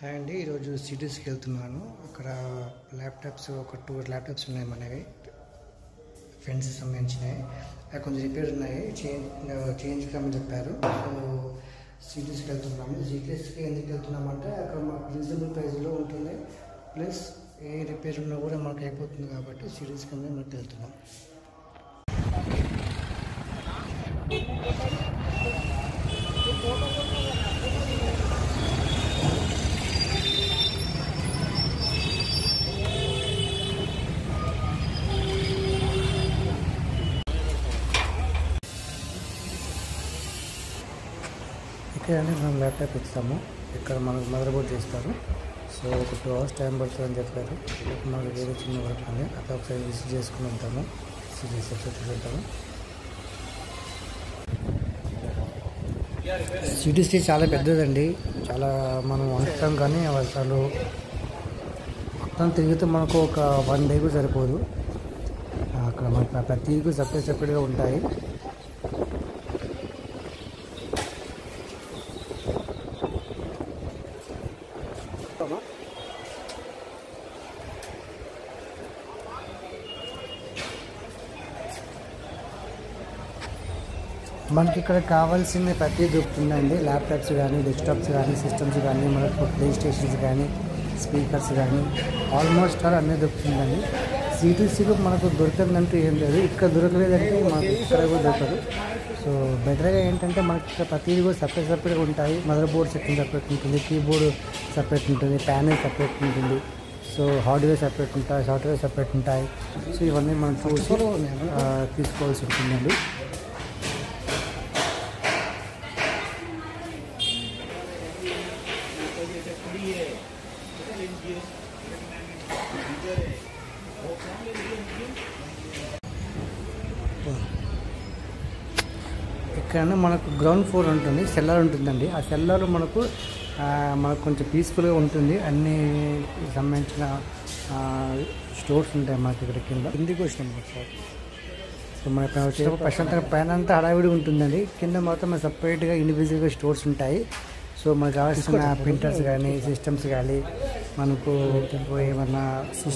Hi అండి, ఈరోజు సిటీస్కి వెళ్తున్నాను. అక్కడ ల్యాప్టాప్స్ ఒక 2 ల్యాప్టాప్స్ ఉన్నాయి మనవి, ఫ్రెండ్స్ సంబంధించినవి. అవి కొంచెం రిపేర్ ఉన్నాయి, చేంజ్ కమ్మని చెప్పారు. సో సిటీస్కి వెళ్తున్నాము. సిటీస్కి ఎందుకు వెళ్తున్నామంటే అక్కడ మాకు రీజనబుల్ ప్రైస్లో ఉంటుంది, ప్లస్ ఏ రిపేర్ ఉన్నా కూడా మనకు అయిపోతుంది కాబట్టి సిటీస్కి మనకు వెళ్తున్నాం. ఇక్కడనే మనం ల్యాప్టాప్ ఇస్తాము, ఇక్కడ మనకు మదర్ బోర్డ్ చేస్తారు. సో ఒక 2 hours టైం పడుతుంది అని చెప్పారు. మనకు వేరే చిన్న వర్క్ ఉంది, అక్కడ ఒకసారి విజిట్ చేసుకుని ఉంటాము, వెళ్తాము. సిటీసీ చాలా పెద్దదండి, చాలా మనం అనుకుంటాం కానీ అసలు మొత్తం తిరిగితే మనకు ఒక 1 day కూడా సరిపోదు. అక్కడ మనకు ప్రతిదీ సపరేట్గా ఉంటాయి. మనకి ఇక్కడ కావాల్సిన ప్రతి దొరుకుతుందండి. ల్యాప్టాప్స్ కానీ, డెస్క్టాప్స్ కానీ, సిస్టమ్స్ కానీ, మనకు ప్లే స్టేషన్స్ కానీ, స్పీకర్స్ కానీ, ఆల్మోస్ట్ అన్నీ దొరుకుతుందండి. సిటీసీలో మనకు దొరకదంటూ ఏం లేదు, ఇక్కడ దొరకలేదంటే మనకు ఇక్కడ కూడా దొరకదు. సో బెటర్గా ఏంటంటే మనకి ఇక్కడ ప్రతిదీ కూడా సపరేట్గా ఉంటాయి. మదర్ బోర్డ్ సెట్టింగ్ సపరేట్ ఉంటుంది, కీబోర్డ్ సపరేట్ ఉంటుంది, ప్యానెల్ సపరేట్ ఉంటుంది. సో హార్డ్వేర్ సపరేట్ ఉంటాయి, సాఫ్ట్వేర్ సపరేట్ ఉంటాయి. సో ఇవన్నీ మనం చూసి తీసుకోవాల్సి ఉంటుందండి. ఇక్కడ మనకు గ్రౌండ్ ఫ్లోర్ ఉంటుంది, సెల్లార్ ఉంటుందండి. ఆ సెల్లార్ మనకు కొంచెం పీస్ఫుల్గా ఉంటుంది. అన్ని సంబంధించిన స్టోర్స్ ఉంటాయి మనకి ఇక్కడ కింద. కిందికి వచ్చినాం సార్. సో మనకు వచ్చేటప్పుడు ప్రశాంతంగా పైన అంతా హడావిడి ఉంటుందండి, కింద మాత్రం మన సపరేట్గా ఇండివిజువల్గా స్టోర్స్ ఉంటాయి. సో మనకు కావాల్సిన ప్రింటర్స్ కానీ, సిస్టమ్స్ కానీ, మనకు ఏమన్నా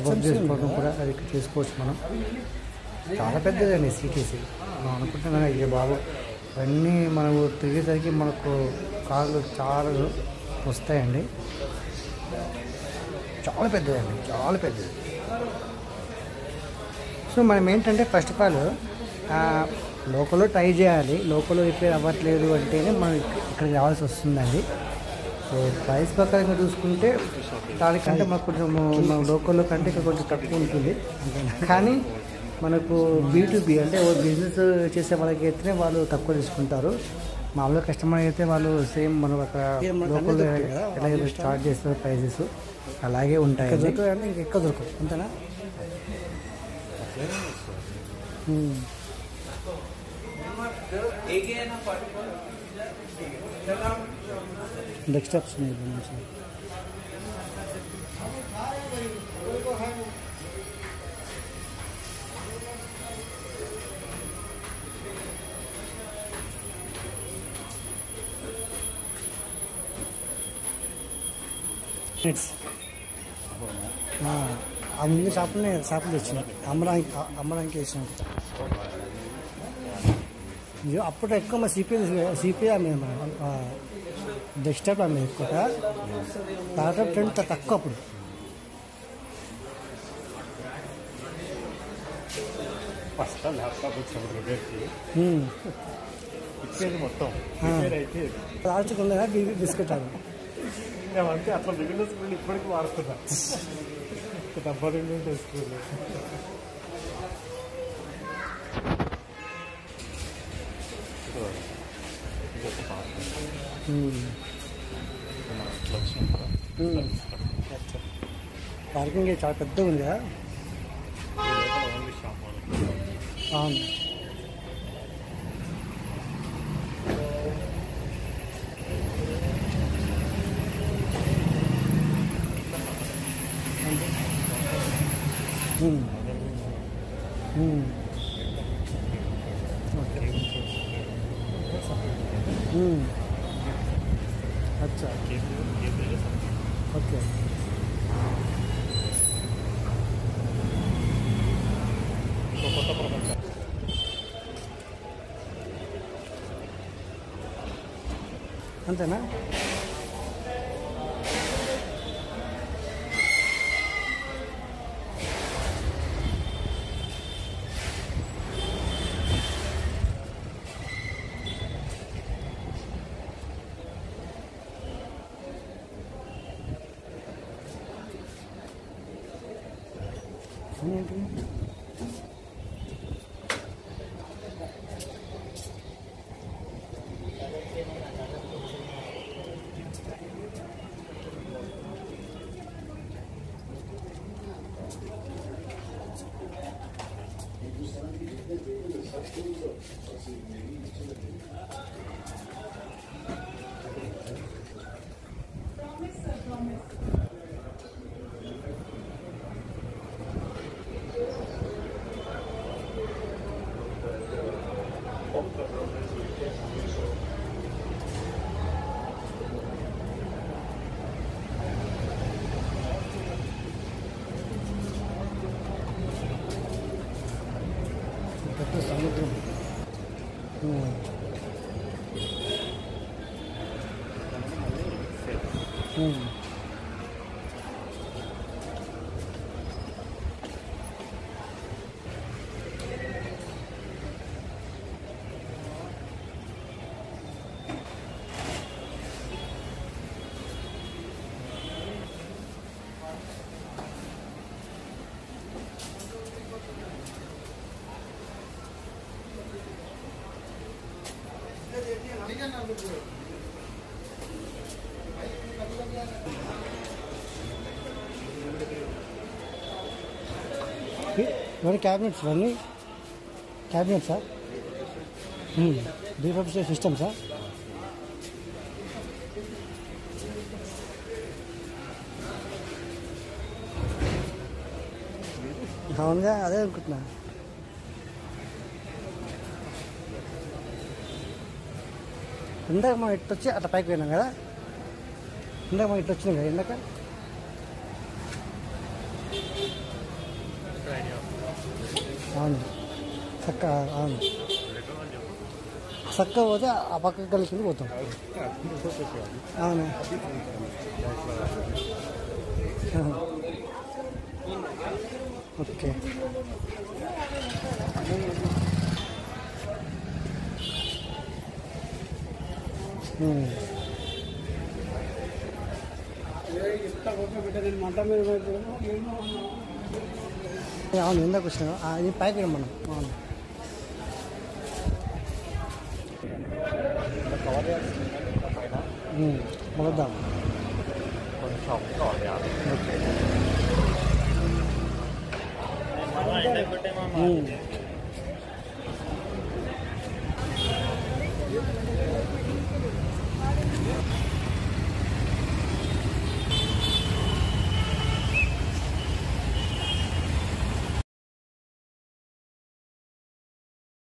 వర్క్ చేసుకోవడం కూడా అది చేసుకోవచ్చు. మనం చాలా పెద్దదండి సిటీసీ. మనం అనుకుంటున్నాం ఇక బాబు ఇవన్నీ మనకు తిరిగేసరికి మనకు కార్లు చాలా వస్తాయండి. చాలా పెద్దదండి, చాలా పెద్దది. సో మనం ఏంటంటే ఫస్ట్ ఆఫ్ ఆల్ లోకల్లో ట్రై చేయాలి. లోకల్లో రిపేర్ అవ్వట్లేదు అంటేనే మనం ఇక్కడికి రావాల్సి వస్తుందండి. సో ప్రైస్ ప్రకారంగా చూసుకుంటే దానికంటే మనకు కొంచెం మన లోకల్లో కంటే ఇక్కడ కొంచెం తక్కువ ఉంటుంది. కానీ మనకు B2B అంటే బిజినెస్ చేసే వాళ్ళకి అయితేనే వాళ్ళు తక్కువ తీసుకుంటారు. మామూలుగా కస్టమర్ అయితే వాళ్ళు సేమ్ మనం అక్కడ లోకల్ ఎలాగైతే స్టార్ట్ చేస్తారు ప్రైజెస్ అలాగే ఉంటాయి. అంటే ఇంకెక్కువ దొరకదు అంతేనా? డెస్క్టాప్స్ ఆ ముందు షాపులు తెచ్చిన అమ్మడానికి వేసిన. అప్పుడు ఎక్కువ మా సిపిఐ అమ్మేది, డెస్క్టాప్ అమ్మేది ఎక్కువ. ల్యాప్టాప్ ట్రెండ్ తక్కువ అప్పుడు. లాస్ట్కి ఉందా బిస్కెట్ అది అంటే అట్లా బిగినర్స్ ఇప్పటికీ వాడుతున్నా. డబ్బా వేసుకోలేదు. పార్కింగ్ చాలా పెద్దగా ఉంది కదా. అవును, अच्छा ఓకే. కొత్త ప్రపంచం. అంతేనా? ఏంటి? పెద్ద సముద్రం. ఇవన్నీ క్యాబినెట్స్, ఇవన్నీ క్యాబినెట్సా? డీఫ్రాస్టర్ సిస్టమ్సా? అవునుగా, అదే అనుకుంటున్నా. ఇందాక మనం ఇటు వచ్చి అట్లా పైకి పోయినాం కదా, ఇందాక మనం ఇటు వచ్చినాం కదా ఇందాక. అవును చక్క, అవును చక్క పోతే ఆ పక్క కలిసి పోతాం. అవును ఓకే. అవును ఇందాక వచ్చినా అది పైకి మనం. అవును మొదద్దాం కొంచెం